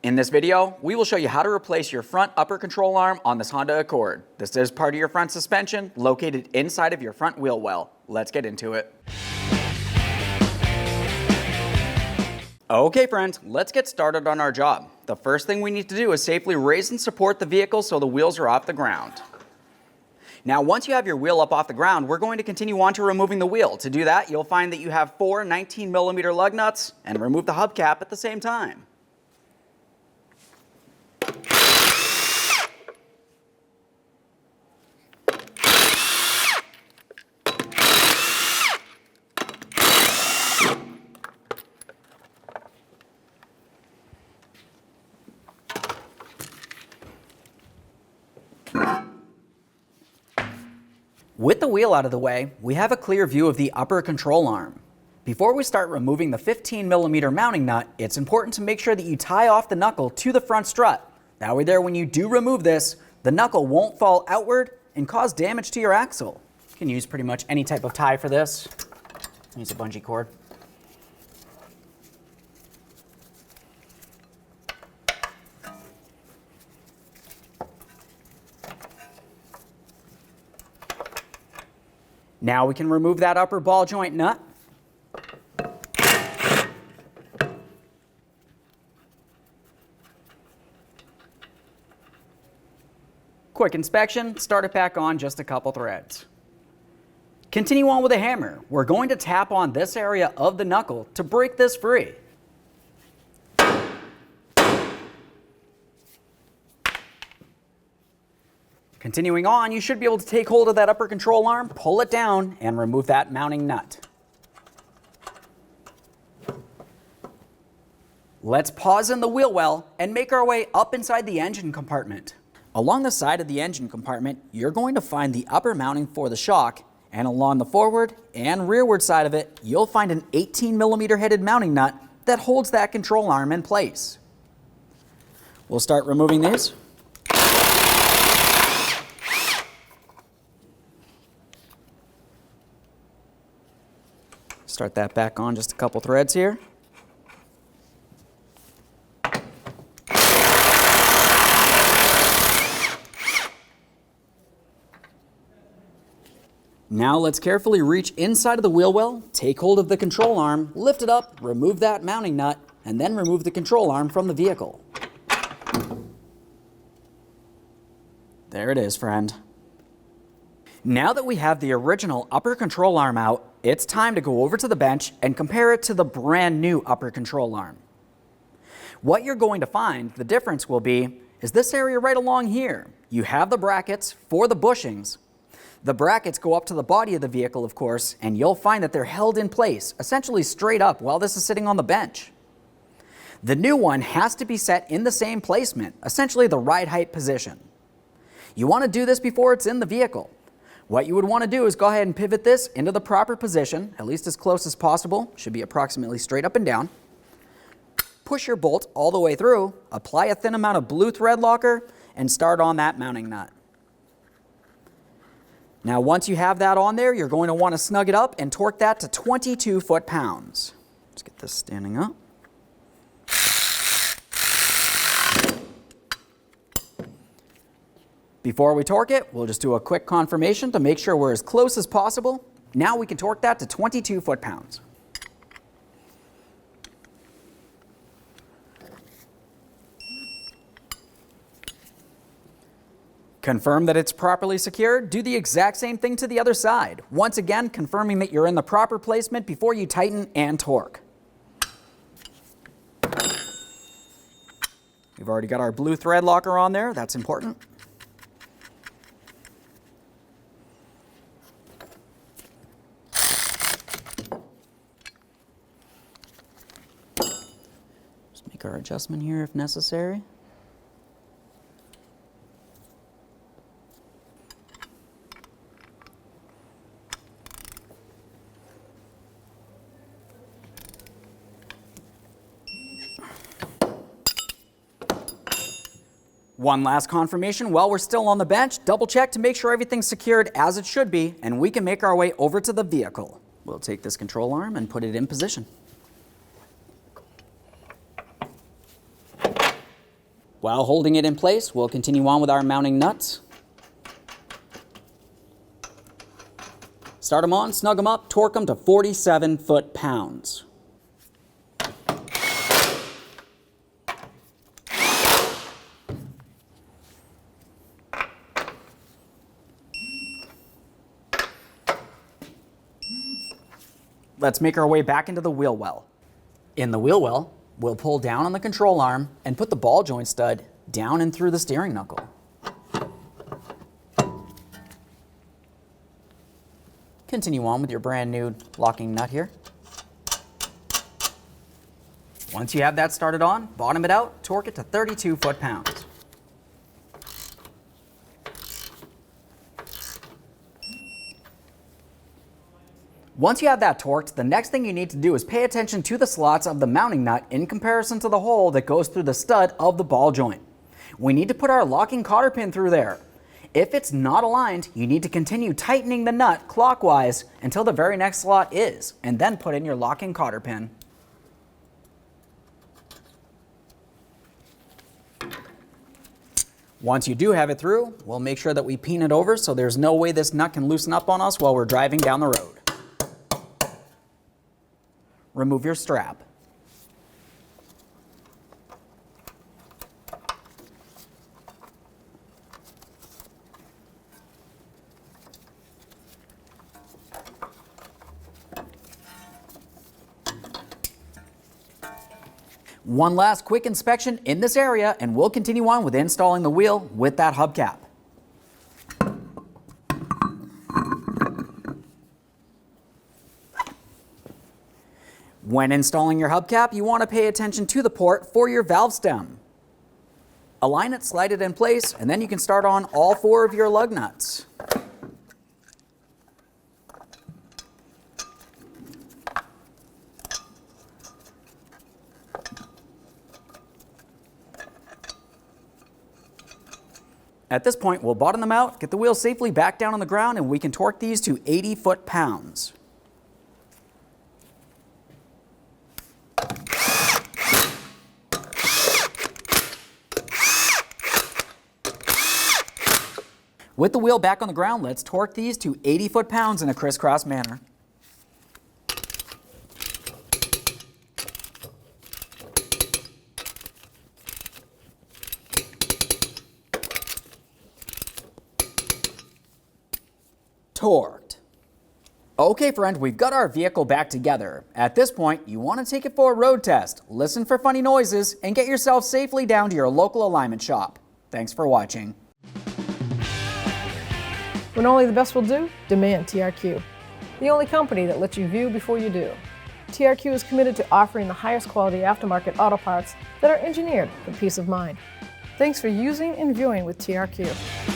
In this video, we will show you how to replace your front upper control arm on this Honda Accord. This is part of your front suspension located inside of your front wheel well. Let's get into it. Okay friends, let's get started on our job. The first thing we need to do is safely raise and support the vehicle so the wheels are off the ground. Now once you have your wheel up off the ground, we're going to continue on to removing the wheel. To do that, you'll find that you have 4 19mm lug nuts and remove the hubcap at the same time. With the wheel out of the way, we have a clear view of the upper control arm. Before we start removing the 15mm mounting nut, it's important to make sure that you tie off the knuckle to the front strut. That way there, when you do remove this, the knuckle won't fall outward and cause damage to your axle. You can use pretty much any type of tie for this. Use a bungee cord. Now we can remove that upper ball joint nut. Quick inspection, start it back on, just a couple threads. Continue on with a hammer. We're going to tap on this area of the knuckle to break this free. Continuing on, you should be able to take hold of that upper control arm, pull it down, and remove that mounting nut. Let's pause in the wheel well and make our way up inside the engine compartment. Along the side of the engine compartment, you're going to find the upper mounting for the shock, and along the forward and rearward side of it, you'll find an 18mm headed mounting nut that holds that control arm in place. We'll start removing these. Start that back on, just a couple threads here. Now let's carefully reach inside of the wheel well, take hold of the control arm, lift it up, remove that mounting nut, and then remove the control arm from the vehicle. There it is, friend. Now that we have the original upper control arm out, it's time to go over to the bench and compare it to the brand new upper control arm. What you're going to find, the difference will be, is this area right along here. You have the brackets for the bushings. The brackets go up to the body of the vehicle, of course, and you'll find that they're held in place, essentially straight up while this is sitting on the bench. The new one has to be set in the same placement, essentially the ride height position. You want to do this before it's in the vehicle. What you would want to do is go ahead and pivot this into the proper position, at least as close as possible. Should be approximately straight up and down. Push your bolt all the way through, apply a thin amount of blue thread locker, and start on that mounting nut. Now once you have that on there, you're going to want to snug it up and torque that to 22 foot-pounds. Let's get this standing up. Before we torque it, we'll just do a quick confirmation to make sure we're as close as possible. Now we can torque that to 22 foot-pounds. Confirm that it's properly secured. Do the exact same thing to the other side. Once again, confirming that you're in the proper placement before you tighten and torque. We've already got our blue thread locker on there. That's important. Our adjustment here if necessary. One last confirmation while we're still on the bench. Double check to make sure everything's secured as it should be, and we can make our way over to the vehicle. We'll take this control arm and put it in position. While holding it in place, we'll continue on with our mounting nuts. Start them on, snug them up, torque them to 47 foot-pounds. Let's make our way back into the wheel well. In the wheel well, we'll pull down on the control arm and put the ball joint stud down and through the steering knuckle. Continue on with your brand new locking nut here. Once you have that started on, bottom it out, torque it to 32 foot-pounds. Once you have that torqued, the next thing you need to do is pay attention to the slots of the mounting nut in comparison to the hole that goes through the stud of the ball joint. We need to put our locking cotter pin through there. If it's not aligned, you need to continue tightening the nut clockwise until the very next slot is, and then put in your locking cotter pin. Once you do have it through, we'll make sure that we pin it over so there's no way this nut can loosen up on us while we're driving down the road. Remove your strap. One last quick inspection in this area and we'll continue on with installing the wheel with that hubcap. When installing your hubcap, you want to pay attention to the port for your valve stem. Align it, slide it in place, and then you can start on all 4 of your lug nuts. At this point, we'll bottom them out, get the wheel safely back down on the ground, and we can torque these to 80 foot-pounds. With the wheel back on the ground, let's torque these to 80 foot-pounds in a crisscross manner. Torqued. Okay, friend, we've got our vehicle back together. At this point, you want to take it for a road test, listen for funny noises, and get yourself safely down to your local alignment shop. Thanks for watching. When only the best will do, demand TRQ. The only company that lets you view before you do. TRQ is committed to offering the highest quality aftermarket auto parts that are engineered for peace of mind. Thanks for using and viewing with TRQ.